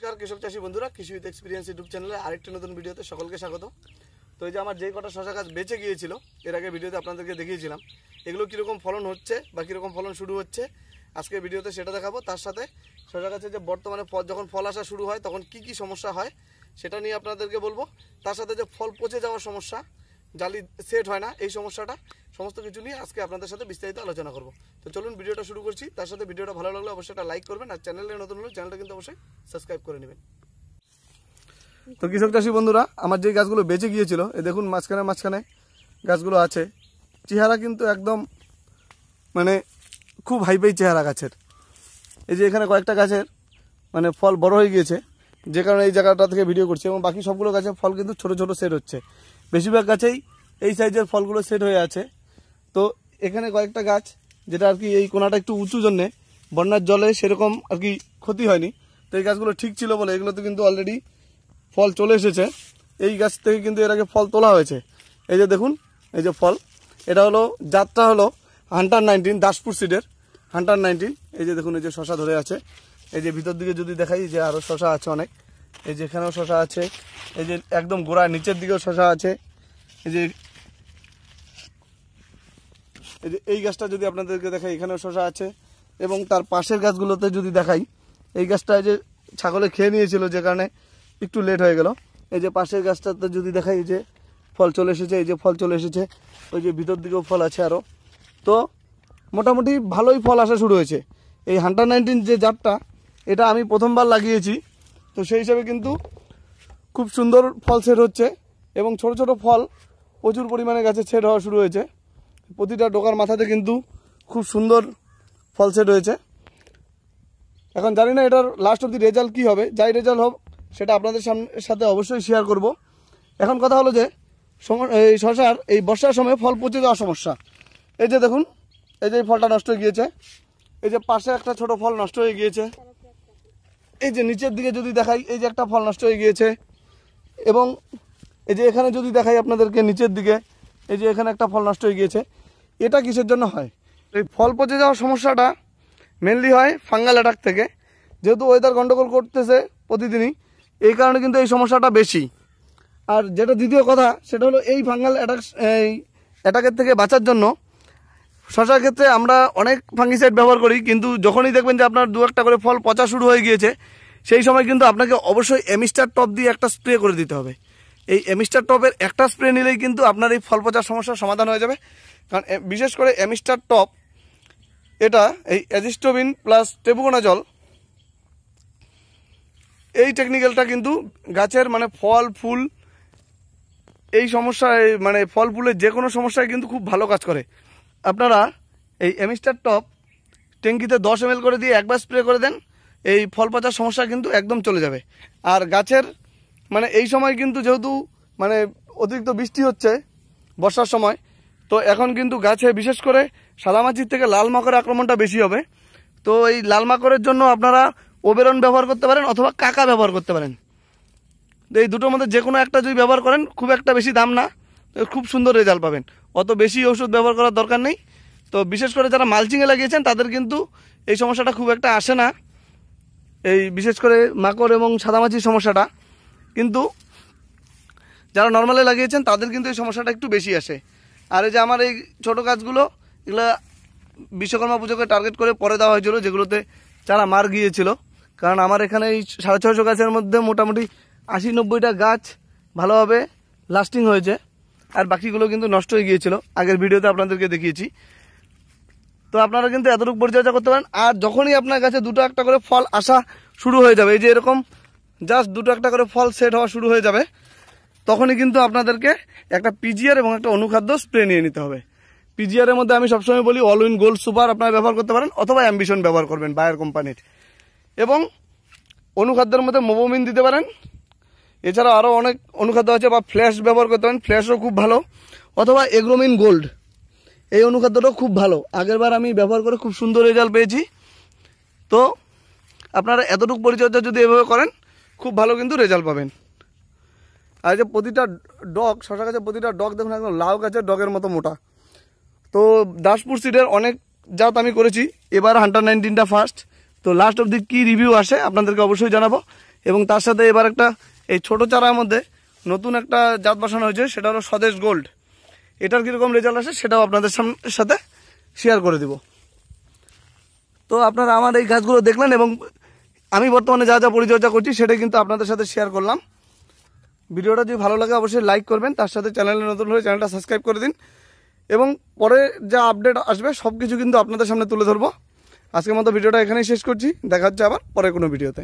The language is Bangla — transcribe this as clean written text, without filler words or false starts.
নমস্কার কৃষক চাষী বন্ধুরা, কৃষি উইথ এক্সপিরিয়েন্স ইউটিউব চ্যানেলে আরেকটি নতুন ভিডিওতে সকলকে স্বাগত। তো এই যে আমার যেই কটা শশা গাছ বেঁচে গিয়েছিল এর আগে ভিডিওতে আপনাদেরকে দেখিয়েছিলাম, এগুলো কীরকম ফলন হচ্ছে বা কীরকম ফলন শুরু হচ্ছে আজকে ভিডিওতে সেটা দেখাবো। তার সাথে শশা গাছে যে বর্তমানে যখন ফল আসা শুরু হয় তখন কি কি সমস্যা হয় সেটা নিয়ে আপনাদেরকে বলবো। তার সাথে যে ফল পচে যাওয়ার সমস্যা, জালি সেট হয় না, এই সমস্যাটা সমস্ত কিছু নিয়ে আজকে আপনাদের সাথে বিস্তারিত আলোচনা করব। তো চলুন ভিডিওটা শুরু করছি। তার সাথে ভিডিওটা ভালো লাগলে অবশ্যই একটা লাইক করবেন, আর চ্যানেলে নতুন হলে চ্যানেলটা কিন্তু অবশ্যই সাবস্ক্রাইব করে নেবেন। তো কৃষক চাষী বন্ধুরা, আমার যে গাছগুলো বেঁচে গিয়েছিল এ দেখুন মাঝখানে গাছগুলো আছে, চেহারা কিন্তু একদম মানে খুব হাইফাই চেহারা গাছের। এই যে এখানে কয়েকটা গাছের মানে ফল বড় হয়ে গিয়েছে, যে কারণে এই জায়গাটা থেকে ভিডিও করছি, এবং বাকি সবগুলো গাছের ফল কিন্তু ছোট ছোট সেট হচ্ছে। বেশিরভাগ গাছেই এই সাইজের ফলগুলো সেট হয়ে আছে। তো এখানে কয়েকটা গাছ যেটা আর কি এই কোনাটা একটু উঁচু জন্যে বন্যার জলে সেরকম আর কি ক্ষতি হয়নি, তো এই গাছগুলো ঠিক ছিল বলে এগুলোতে কিন্তু অলরেডি ফল চলে এসেছে। এই গাছ থেকে কিন্তু এর আগে ফল তোলা হয়েছে। এই যে দেখুন, এই যে ফল, এটা হলো জাতটা হলো হান্টার 19 দাসপুর সিডের হান্টার 19। এই যে দেখুন, এই যে শশা ধরে আছে, এই যে ভিতর দিকে যদি দেখাই যে আরও শশা আছে অনেক, এই যে এখানেও শশা আছে, এই যে একদম গোড়ার নিচের দিকেও শশা আছে। এই যে এই গাছটা যদি আপনাদেরকে দেখাই এখানেও শশা আছে, এবং তার পাশের গাছগুলোতে যদি দেখাই এই গাছটা যে ছাগলে খেয়ে নিয়েছিল যে কারণে একটু লেট হয়ে গেল। এই যে পাশের গাছটাতে যদি দেখাই যে ফল চলে এসেছে, এই যে ফল চলে এসেছে, ওই যে ভিতর দিকেও ফল আছে আরও। তো মোটামুটি ভালোই ফল আসা শুরু হয়েছে। এই হান্টার 19 যে জাতটা, এটা আমি প্রথমবার লাগিয়েছি, তো সেই হিসাবে কিন্তু খুব সুন্দর ফল সেট হচ্ছে, এবং ছোট ছোট ফল প্রচুর পরিমাণে গাছে সেট হওয়া শুরু হয়েছে। প্রতিটা ডোকার মাথাতে কিন্তু খুব সুন্দর ফল সেট হয়েছে। এখন জানি না এটার লাস্ট অব দি রেজাল্ট কী হবে, যাই রেজাল্ট হোক সেটা আপনাদের সাথে অবশ্যই শেয়ার করব। এখন কথা হলো যে এই শশার এই বর্ষার সময় ফল পচে যাওয়ার সমস্যা। এই যে দেখুন, এই যে ফলটা নষ্ট হয়ে গিয়েছে, এই যে পাশে একটা ছোট ফল নষ্ট হয়ে গিয়েছে, এই যে নিচের দিকে যদি দেখাই এই যে একটা ফল নষ্ট হয়ে গিয়েছে, এবং এই যে এখানে যদি দেখাই আপনাদেরকে নিচের দিকে এই যে এখানে একটা ফল নষ্ট হয়ে গিয়েছে। এটা কিসের জন্য হয়? এই ফল পচে যাওয়ার সমস্যাটা মেনলি হয় ফাঙ্গাল অ্যাটাক থেকে, যেহেতু ওয়েদার গন্ডগোল করতেছে প্রতিদিনই, এই কারণে কিন্তু এই সমস্যাটা বেশি। আর যেটা দ্বিতীয় কথা সেটা হলো এই ফাঙ্গাল অ্যাটাকের থেকে বাঁচার জন্য শশার ক্ষেত্রে আমরা অনেক ফাঙ্গিসাইড ব্যবহার করি, কিন্তু যখনই দেখবেন যে আপনার দু একটা করে ফল পচা শুরু হয়ে গিয়েছে সেই সময় কিন্তু আপনাকে অবশ্যই এমিস্টার টপ দিয়ে একটা স্প্রে করে দিতে হবে। এই এমিস্টার টপের একটা স্প্রে নিলেই কিন্তু আপনার এই ফল পচার সমস্যার সমাধান হয়ে যাবে। কারণ বিশেষ করে এমিস্টার টপ, এটা এই অ্যাজিস্টোবিন প্লাস টেবুকোনাজল, এই টেকনিক্যালটা কিন্তু গাছের মানে ফল ফুল এই সমস্যায় মানে ফল ফুলের যে কোনো সমস্যায় কিন্তু খুব ভালো কাজ করে। আপনারা এই এমিস্টার টপ ট্যাঙ্কিতে 10 ml করে দিয়ে একবার স্প্রে করে দেন, এই ফল পচার সমস্যা কিন্তু একদম চলে যাবে। আর গাছের মানে এই সময় কিন্তু যেহেতু মানে অতিরিক্ত বৃষ্টি হচ্ছে বর্ষার সময়, তো এখন কিন্তু গাছে বিশেষ করে সাদামাছির থেকে লাল মাকড়ের আক্রমণটা বেশি হবে। তো এই লাল মাকড়ের জন্য আপনারা ওবেরন ব্যবহার করতে পারেন অথবা কাকা ব্যবহার করতে পারেন। এই দুটোর মধ্যে যে কোনো একটা যদি ব্যবহার করেন, খুব একটা বেশি দাম না, খুব সুন্দর রেজাল্ট পাবেন। অত বেশি ওষুধ ব্যবহার করার দরকার নেই। তো বিশেষ করে যারা মালচিংয়ে লাগিয়েছেন তাদের কিন্তু এই সমস্যাটা খুব একটা আসে না, এই বিশেষ করে মাকড় এবং সাদামাছির সমস্যাটা। কিন্তু যারা নর্মালে লাগিয়েছেন তাদের কিন্তু এই সমস্যাটা একটু বেশি আসে। আর এই যে আমার এই ছোটো গাছগুলো, এগুলো বিশ্বকর্মা পুজোকে টার্গেট করে পরে দেওয়া হয়েছিল, যেগুলোতে চারা মার গিয়েছিল। কারণ আমার এখানে এই 650 গাছের মধ্যে মোটামুটি 80-90টা গাছ ভালোভাবে লাস্টিং হয়েছে, আর বাকিগুলো কিন্তু নষ্ট হয়ে গিয়েছিল, আগের ভিডিওতে আপনাদেরকে দেখিয়েছি। তো আপনারা কিন্তু এতটুকু পরিচর্যা করতে পারেন। আর যখনই আপনার কাছে দুটো একটা করে ফল আসা শুরু হয়ে যাবে, এই যে এরকম জাস্ট দুটো একটা করে ফল সেট হওয়া শুরু হয়ে যাবে, তখনই কিন্তু আপনাদেরকে একটা পিজিআর এবং একটা অনুখাদ্য স্প্রে নিয়ে নিতে হবে। পিজিআরের মধ্যে আমি সবসময় বলি অল উইন গোল্ড সুপার আপনারা ব্যবহার করতে পারেন, অথবা অ্যাম্বিশন ব্যবহার করবেন বায়ার কোম্পানির। এবং অনুখাদ্যের মধ্যে মোবোমিন দিতে পারেন। এছাড়া আরও অনেক অনুখাদ্য আছে, বা ফ্ল্যাশ ব্যবহার করতে পারেন, ফ্ল্যাশও খুব ভালো, অথবা এগ্রোমিন গোল্ড, এই অনুখাদ্যটাও খুব ভালো। আগেরবার আমি ব্যবহার করে খুব সুন্দর রেজাল্ট পেয়েছি। তো আপনারা এতটুকু পরিচর্যা যদি এভাবে করেন খুব ভালো কিন্তু রেজাল্ট পাবেন। আর যে প্রতিটা ডগ, শশা গাছের প্রতিটা ডগ দেখুন একদম লাউ গাছের ডগের মতো মোটা। তো দাসপুর সিডের অনেক জাত আমি করেছি, এবার হান্টার 19টা ফার্স্ট। তো লাস্ট অবধি কী রিভিউ আসে আপনাদেরকে অবশ্যই জানাবো। এবং তার সাথে এবার একটা এই ছোট চারার মধ্যে নতুন একটা জাত বসানো হয়েছে, সেটা হলো স্বদেশ গোল্ড। এটার কীরকম রেজাল্ট আসে সেটাও আপনাদের সাথে শেয়ার করে দিব। তো আপনারা আমার এই গাছগুলো দেখলেন এবং আমি বর্তমানে যা যা পরিচর্যা করছি সেটাই কিন্তু আপনাদের সাথে শেয়ার করলাম। ভিডিওটা যদি ভালো লাগে অবশ্যই লাইক করবেন, তার সাথে চ্যানেলে নতুন হলে চ্যানেলটা সাবস্ক্রাইব করে দিন এবং পরে যা আপডেট আসবে সব কিছু কিন্তু আপনাদের সামনে তুলে ধরবো। আজকের মতো ভিডিওটা এখানেই শেষ করছি, দেখা হচ্ছে আবার পরে কোনো ভিডিওতে।